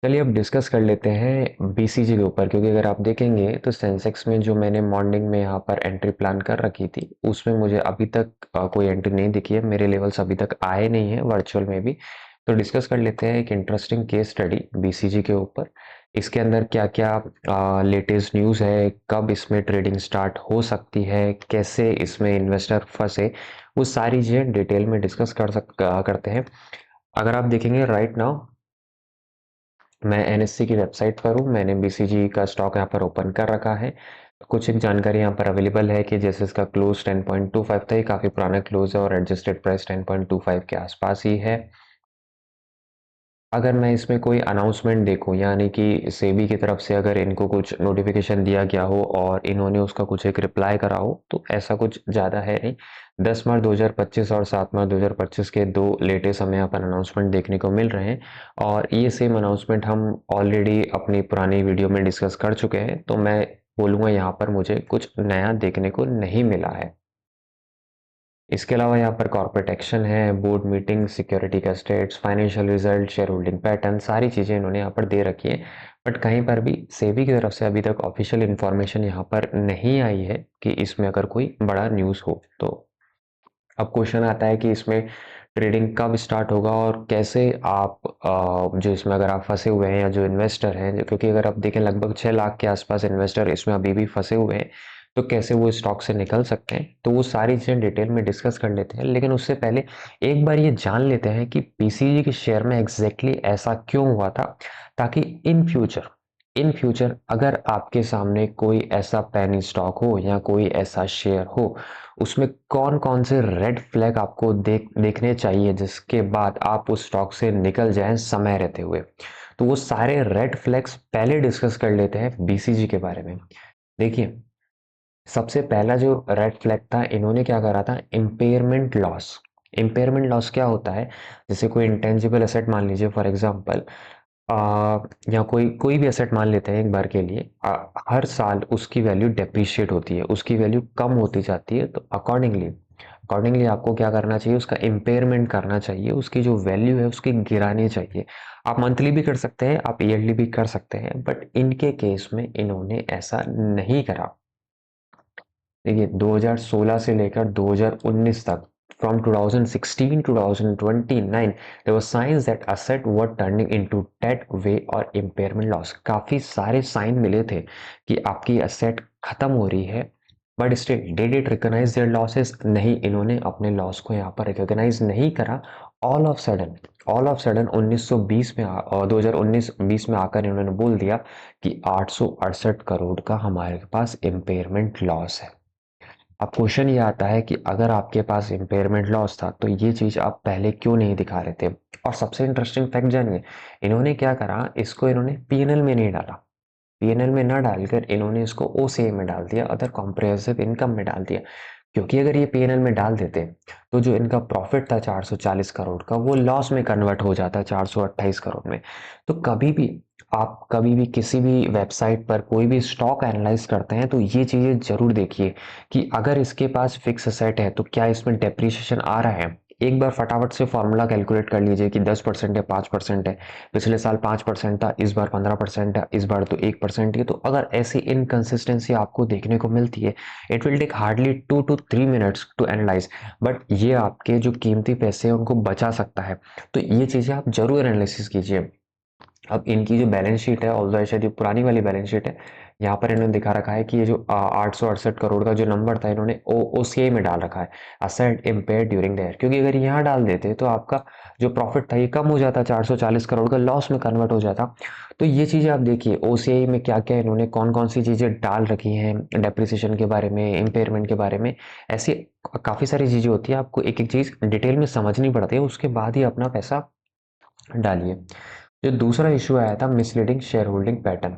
चलिए अब डिस्कस कर लेते हैं बीसीजी के ऊपर, क्योंकि अगर आप देखेंगे तो सेंसेक्स में जो मैंने मॉर्निंग में यहाँ पर एंट्री प्लान कर रखी थी उसमें मुझे अभी तक कोई एंट्री नहीं दिखी है। मेरे लेवल्स अभी तक आए नहीं है वर्चुअल में भी। तो डिस्कस कर लेते हैं एक इंटरेस्टिंग केस स्टडी बीसीजी के ऊपर। इसके अंदर क्या क्या लेटेस्ट न्यूज़ है, कब इसमें ट्रेडिंग स्टार्ट हो सकती है, कैसे इसमें इन्वेस्टर फंसे, वो सारी चीज़ें डिटेल में डिस्कस करते हैं। अगर आप देखेंगे राइट नाउ मैं एनएससी की वेबसाइट पर हूँ। मैंने बीसीजी का स्टॉक यहाँ पर ओपन कर रखा है। कुछ एक जानकारी यहाँ पर अवेलेबल है कि जैसे इसका क्लोज 10.25 था, ये काफ़ी पुराना क्लोज है और एडजस्टेड प्राइस 10.25 के आसपास ही है। अगर मैं इसमें कोई अनाउंसमेंट देखूं, यानी कि सेबी की तरफ से अगर इनको कुछ नोटिफिकेशन दिया गया हो और इन्होंने उसका कुछ एक रिप्लाई करा हो, तो ऐसा कुछ ज़्यादा है नहीं। 10 मार्च 2025 और 7 मार्च 2025 के दो लेटेस्ट हमें यहाँ पर अनाउंसमेंट देखने को मिल रहे हैं। और ये सेम अनाउंसमेंट हम ऑलरेडी अपनी पुरानी वीडियो में डिस्कस कर चुके हैं, तो मैं बोलूँगा यहाँ पर मुझे कुछ नया देखने को नहीं मिला है। इसके अलावा यहाँ पर कॉर्पोरेट एक्शन है, बोर्ड मीटिंग, सिक्योरिटी का states, financial result, share holding pattern, सारी चीज़ें इन्होंने यहाँ पर दे रखी है। बट कहीं पर भी सेबी की तरफ से अभी तक ऑफिशियल इन्फॉर्मेशन यहाँ पर नहीं आई है कि इसमें अगर कोई बड़ा न्यूज़ हो। तो अब क्वेश्चन आता है कि इसमें ट्रेडिंग कब स्टार्ट होगा और कैसे आप जो इसमें अगर आप फंसे हुए हैं या जो इन्वेस्टर हैं, क्योंकि अगर आप देखें लगभग 6 लाख के आसपास इन्वेस्टर इसमें अभी भी फंसे हुए हैं, तो कैसे वो स्टॉक से निकल सकते हैं, तो वो सारी चीज़ें डिटेल में डिस्कस कर लेते हैं। लेकिन उससे पहले एक बार ये जान लेते हैं कि पीसीजी के शेयर में एग्जैक्टली ऐसा क्यों हुआ था, ताकि इन फ्यूचर अगर आपके सामने कोई ऐसा पेनी स्टॉक हो या कोई ऐसा शेयर हो, उसमें कौन कौन से रेड फ्लैग आपको देखने चाहिए जिसके बाद आप उस स्टॉक से निकल जाएं समय रहते हुए। तो वो सारे रेड फ्लैग्स पहले डिस्कस कर लेते हैं बीसीजी के बारे में। देखिए, सबसे पहला जो रेड फ्लैग था, इन्होंने क्या करा था, इम्पेयरमेंट लॉस। इम्पेयरमेंट लॉस क्या होता है, जैसे कोई इंटेंजिबल एसेट मान लीजिए फॉर एग्जांपल, या कोई कोई भी एसेट मान लेते हैं एक बार के लिए, हर साल उसकी वैल्यू डेप्रिशिएट होती है, उसकी वैल्यू कम होती जाती है। तो अकॉर्डिंगली अकॉर्डिंगली आपको क्या करना चाहिए, उसका इम्पेयरमेंट करना चाहिए, उसकी जो वैल्यू है उसकी गिरानी चाहिए। आप मंथली भी कर सकते हैं, आप ईयरली भी कर सकते हैं, बट इनके केस में इन्होंने ऐसा नहीं करा। देखिए, 2016 से लेकर 2019 तक, from 2016 to 2029, there were signs that asset were turning into debt, way और impairment loss। काफी सारे साइन मिले थे कि आपकी एसेट खत्म हो रही है, but still did it recognise their losses? नहीं, इन्होंने अपने लॉस को यहाँ पर रिकॉग्नाइज नहीं करा। ऑल ऑफ सडन 1920 में और 2019-20 में आकर इन्होंने बोल दिया कि 868 करोड़ का हमारे पास इम्पेयरमेंट लॉस है। अब क्वेश्चन ये आता है कि अगर आपके पास इम्पेयरमेंट लॉस था तो ये चीज आप पहले क्यों नहीं दिखा रहे थे? और सबसे इंटरेस्टिंग फैक्ट जानिए, इन्होंने क्या करा, इसको इन्होंने पीएनएल में नहीं डाला। पीएनएल में ना डालकर इन्होंने इसको ओसीए में डाल दिया, अदर कॉम्प्रिहेंसिव इनकम में डाल दिया। क्योंकि अगर ये पीएनएल में डाल देते तो जो इनका प्रॉफिट था 440 करोड़ का, वो लॉस में कन्वर्ट हो जाता 428 करोड़ में। तो कभी भी आप कभी भी किसी भी वेबसाइट पर कोई भी स्टॉक एनालाइज करते हैं तो ये चीज़ें जरूर देखिए कि अगर इसके पास फिक्स असेट है तो क्या इसमें डेप्रिसिएशन आ रहा है। एक बार फटाफट से फॉर्मूला कैलकुलेट कर लीजिए कि 10% है, 5% है, पिछले साल 5% था, इस बार 15% है, इस बार तो 1% है। तो अगर ऐसी इनकंसिस्टेंसी आपको देखने को मिलती है, it will take hardly 2 to 3 minutes to analyse, but ये आपके जो कीमती पैसे हैं उनको बचा सकता है। तो ये चीज़ें आप जरूर एनालिसिस कीजिए। अब इनकी जो बैलेंस शीट है, ऑल्दो शायद ये पुरानी वाली बैलेंस शीट है, यहाँ पर इन्होंने दिखा रखा है कि ये जो 868 करोड़ का जो नंबर था, इन्होंने ओसीआई में डाल रखा है, asset empire during the year. क्योंकि अगर यहाँ डाल देते तो आपका जो प्रॉफिट था ये कम हो जाता, 440 करोड़ का लॉस में कन्वर्ट हो जाता। तो ये चीज़ें आप देखिए ओसीआई में क्या क्या इन्होंने कौन कौन सी चीज़ें डाल रखी हैं, डेप्रिसिएशन के बारे में, इम्पेयरमेंट के बारे में। ऐसी काफ़ी सारी चीज़ें होती है, आपको एक एक चीज़ डिटेल में समझनी पड़ती है, उसके बाद ही अपना पैसा डालिए। जो दूसरा इशू आया था, मिसलीडिंग शेयर होल्डिंग पैटर्न।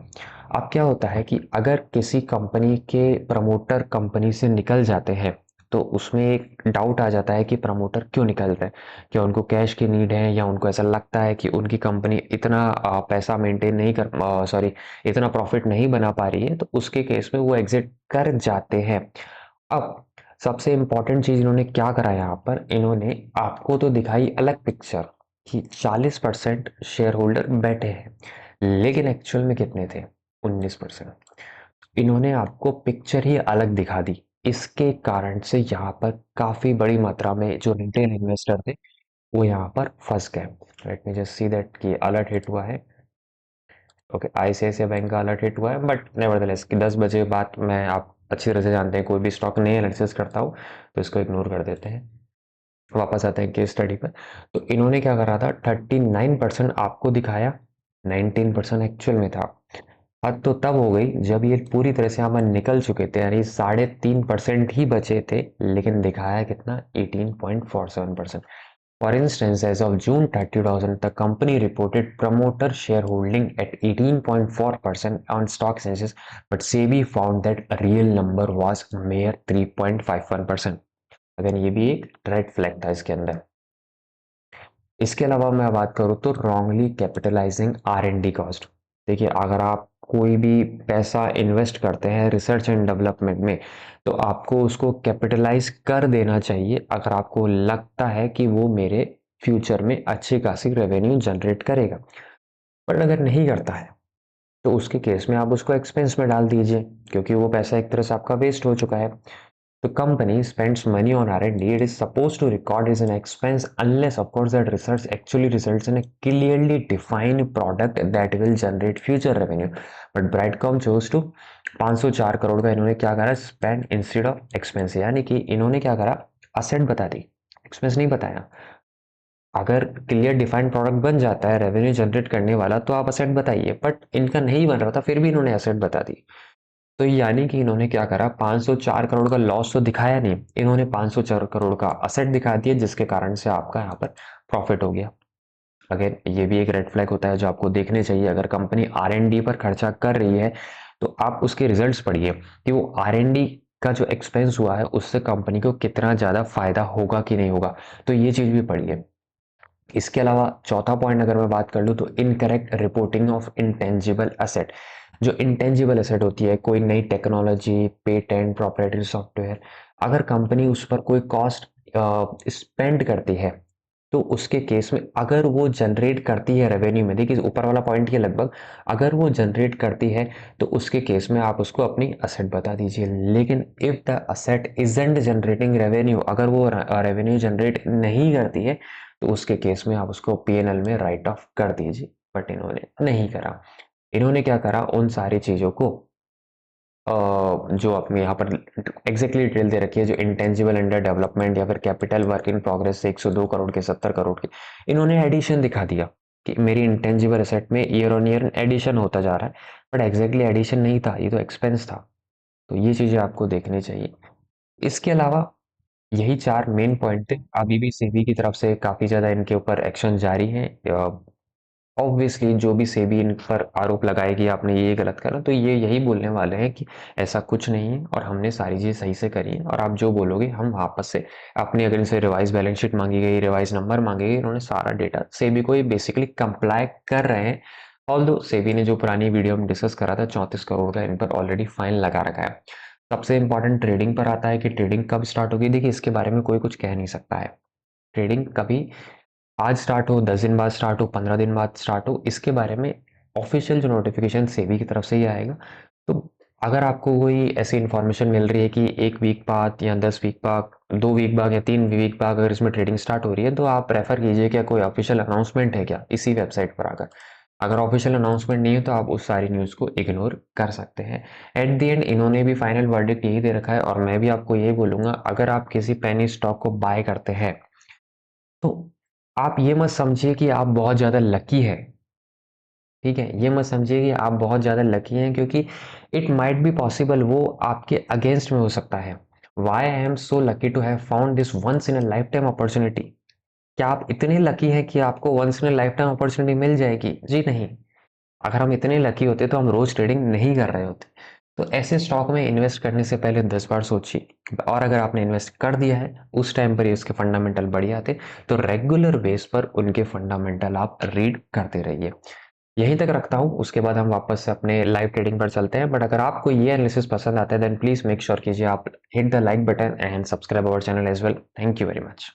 अब क्या होता है कि अगर किसी कंपनी के प्रमोटर कंपनी से निकल जाते हैं तो उसमें एक डाउट आ जाता है कि प्रमोटर क्यों निकल रहे हैं। क्या उनको कैश की नीड है, या उनको ऐसा लगता है कि उनकी कंपनी इतना पैसा मेंटेन नहीं कर, सॉरी, इतना प्रॉफिट नहीं बना पा रही है, तो उसके केस में वो एग्जिट कर जाते हैं। अब सबसे इंपॉर्टेंट चीज इन्होंने क्या करा, यहाँ पर इन्होंने आपको तो दिखाई अलग पिक्चर कि 40% शेयर होल्डर बैठे हैं, लेकिन एक्चुअल में कितने थे? 19%। इन्होंने आपको पिक्चर ही अलग दिखा दी। इसके कारण से यहाँ पर काफी बड़ी मात्रा में जो रिटेल इन्वेस्टर थे वो यहाँ पर फंस गए। Let me just see that कि अलर्ट हिट हुआ है। ओके, आईसीआईसीआई बैंक का अलर्ट हिट हुआ है, बट नेवरदलेस कि 10 बजे बाद मैं, आप अच्छी तरह से जानते हैं, कोई भी स्टॉक नहीं एनालिसिस करता हूँ तो इसको इग्नोर कर देते हैं। वापस आते हैं केस स्टडी पर। तो इन्होंने क्या करा था, 39% आपको दिखाया, 19% एक्चुअल में था। हद तो तब हो गई जब ये पूरी तरह से यहाँ निकल चुके थे, यानी 3.5% ही बचे थे, लेकिन दिखाया कितना, 18.47%। For instance, as of June 30, 2000, the company reported promoter shareholding at 18.4% on stock exchanges, but SEBI found that a real number was mere 3.51%। अगर ये भी एक रेड फ्लैग था इसके अंदर। इसके अलावा मैं बात करूँ तो wrongly capitalising R and D cost. देखिए, अगर आप कोई भी पैसा इन्वेस्ट करते हैं रिसर्च एंड डेवलपमेंट में, तो आपको उसको कैपिटलाइज कर देना चाहिए अगर आपको लगता है कि वो मेरे फ्यूचर में अच्छी खासी रेवेन्यू जनरेट करेगा। पर अगर नहीं करता है तो उसके केस में आप उसको एक्सपेंस में डाल दीजिए, क्योंकि वो पैसा एक तरह से आपका वेस्ट हो चुका है। The company spends money on R&D, it is supposed to record as an expense unless, of course, that research actually results in a clearly defined product that will generate future revenue. But Brightcom chose to 504 crore का इन्होंने क्या करा, spend instead of expense, यानी कि इन्होंने क्या करा, asset बता दी, एक्सपेंस नहीं बताया। अगर क्लियर डिफाइंड प्रोडक्ट बन जाता है रेवेन्यू जनरेट करने वाला तो आप असेट बताइए, बट इनका नहीं बन रहा था फिर भी इन्होंने असेट बता दी। तो यानी कि इन्होंने क्या करा, 504 करोड़ का लॉस तो दिखाया नहीं, इन्होंने 504 करोड़ का असेट दिखा दिया, जिसके कारण से आपका यहाँ पर प्रॉफिट हो गया। अगेन ये भी एक रेड फ्लैग होता है जो आपको देखने चाहिए। अगर कंपनी आर एंड डी पर खर्चा कर रही है तो आप उसके रिजल्ट्स पढ़िए कि वो आर एंड डी का जो एक्सपेंस हुआ है उससे कंपनी को कितना ज़्यादा फायदा होगा कि नहीं होगा, तो ये चीज़ भी पढ़िए। इसके अलावा चौथा पॉइंट अगर मैं बात कर लूँ तो incorrect reporting of intangible asset. जो इंटेंजिबल असेट होती है, कोई नई टेक्नोलॉजी, पेटेंट, प्रोप्राइटरी सॉफ्टवेयर, अगर कंपनी उस पर कोई कॉस्ट स्पेंड करती है तो उसके केस में अगर वो जनरेट करती है रेवेन्यू में, देखिए ऊपर वाला पॉइंट ये लगभग, अगर वो जनरेट करती है तो उसके केस में आप उसको अपनी असेट बता दीजिए। लेकिन if the asset isn't generating revenue, अगर वो रेवेन्यू जनरेट नहीं करती है तो उसके केस में आप उसको पीएनएल में राइट ऑफ कर दीजिए। बट इन्होंने नहीं करा। इन्होंने क्या करा, उन सारी चीज़ों को जो अपने यहाँ पर एग्जैक्टली डिटेल दे रखी है, जो इंटेंजिबल अंडर डेवलपमेंट या फिर कैपिटल वर्क इन प्रोग्रेस से 102 करोड़ के 70 करोड़ के, इन्होंने एडिशन दिखा दिया कि मेरी इंटेंजिबल एसेट में ईयर ऑन ईयर एडिशन होता जा रहा है, बट एग्जैक्टली एडिशन नहीं था, ये तो एक्सपेंस था। तो ये चीज़ें आपको देखनी चाहिए। इसके अलावा यही 4 मेन पॉइंट थे। अभी भी सेबी की तरफ से काफ़ी ज़्यादा इनके ऊपर एक्शन जारी है। ऑब्वियसली जो भी सेबी इन पर आरोप लगाएगी आपने ये गलत करा, तो ये यही बोलने वाले हैं कि ऐसा कुछ नहीं है और हमने सारी चीज़ सही से करी है, और आप जो बोलोगे हम वापस से अपनी, अगर इनसे रिवाइज बैलेंस शीट मांगी गई, रिवाइज नंबर मांगे गए, इन्होंने सारा डेटा सेबी को ये बेसिकली कंप्लाई कर रहे हैं। ऑल्दो सेबी ने जो पुरानी वीडियो में डिस्कस करा था 34 करोड़ का इन पर ऑलरेडी फाइन लगा रखा है। सबसे इंपॉर्टेंट ट्रेडिंग पर आता है कि ट्रेडिंग कब स्टार्ट होगी। देखिए, इसके बारे में कोई कुछ कह नहीं सकता है। ट्रेडिंग कभी आज स्टार्ट हो, 10 दिन बाद स्टार्ट हो, 15 दिन बाद स्टार्ट हो, इसके बारे में ऑफिशियल जो नोटिफिकेशन सेबी की तरफ से ही आएगा। तो अगर आपको कोई ऐसी इन्फॉर्मेशन मिल रही है कि 1 वीक बाद या 10 वीक बाद, 2 वीक बाद या 3 वीक बाद अगर इसमें ट्रेडिंग स्टार्ट हो रही है, तो आप रेफर कीजिए क्या कोई ऑफिशियल अनाउंसमेंट है क्या इसी वेबसाइट पर आकर। अगर ऑफिशियल अनाउंसमेंट नहीं है तो आप उस सारी न्यूज़ को इग्नोर कर सकते हैं। एट द एंड इन्होंने भी फाइनल वर्डिक्ट यही दे रखा है, और मैं भी आपको यही बोलूंगा, अगर आप किसी पेनी स्टॉक को बाय करते हैं तो आप ये मत समझिए कि आप बहुत ज़्यादा लकी है। ठीक है, ये मत समझिए कि आप बहुत ज़्यादा लकी हैं, क्योंकि इट माइट बी पॉसिबल वो आपके अगेंस्ट में हो सकता है। Why I am so lucky to have found this once in a lifetime opportunity. क्या आप इतने लकी हैं कि आपको once in a lifetime opportunity मिल जाएगी? जी नहीं। अगर हम इतने लकी होते तो हम रोज ट्रेडिंग नहीं कर रहे होते। तो ऐसे स्टॉक में इन्वेस्ट करने से पहले 10 बार सोचिए, और अगर आपने इन्वेस्ट कर दिया है उस टाइम पर ही उसके फंडामेंटल बढ़िया थे तो रेगुलर बेस पर उनके फंडामेंटल आप रीड करते रहिए। यहीं तक रखता हूँ, उसके बाद हम वापस से अपने लाइव ट्रेडिंग पर चलते हैं। बट अगर आपको ये एनालिसिस पसंद आता है देन प्लीज मेक श्योर कीजिए आप hit the like button and subscribe our channel as well. Thank you very much.